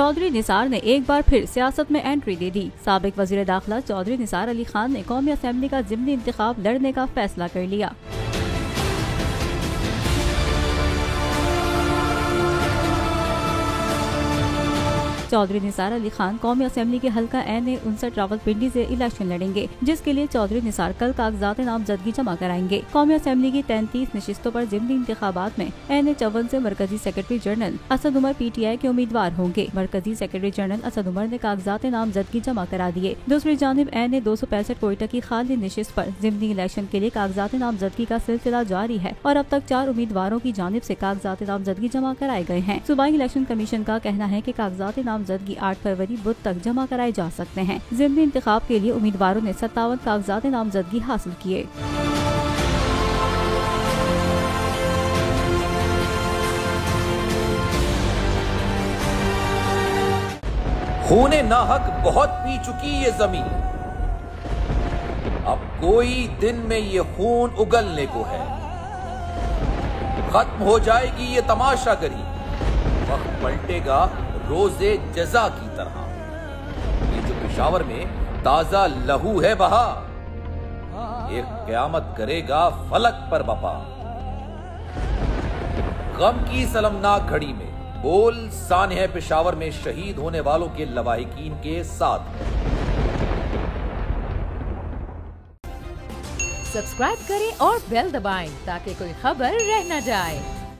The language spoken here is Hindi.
चौधरी निसार ने एक बार फिर सियासत में एंट्री दे दी। साबिक वजीर दाखिला चौधरी निसार अली खान ने कौमी असेंबली का ज़िमनी इंतखाब लड़ने का फैसला कर लिया। चौधरी निसार अली खान कौमी असेंबली के हल्का NA 59 रावलपिंडी से इलेक्शन लड़ेंगे, जिसके लिए चौधरी निसार कल कागजात नामजदगी जमा कराएंगे। कौमी असेंबली की 33 नशिस्तों पर ज़िमनी इंतखाबात में NA 54 से मरकजी secretary general Asad Umar PTI के उम्मीदवार होंगे। मरकजी सेक्रेटरी जनरल असद उमर ने कागजात नामजदगी जमा करा दिए। दूसरी जानिब NA 265 कोयटा की खाली नशिस्त पर ज़िमनी इलेक्शन के लिए कागजात नामजदगी का सिलसिला जारी है और अब तक 4 उम्मीदवारों की जानिब से कागजात नामजदगी जमा कराए गए हैं। सूबाई इलेक्शन कमीशन का कहना है कि कागजात नामजदगी 8 फरवरी बुध तक जमा कराए जा सकते हैं। ज़िमनी इंतखाब के लिए उम्मीदवारों ने 57 कागजात नामजदगी हासिल किए। खूने नाहक बहुत पी चुकी ये जमीन, अब कोई दिन में ये खून उगलने को है। खत्म हो जाएगी ये तमाशागरी, वक्त पलटेगा रोजे जजा की तरह। ये जो पेशावर में ताजा लहू है बहा, एक क़यामत करेगा फलक पर बपा। गम की सलमनाक घड़ी में बोल सानह पेशावर में शहीद होने वालों के लवाहिकीन के साथ। सब्सक्राइब करें और बेल दबाएं ताकि कोई खबर रह न जाए।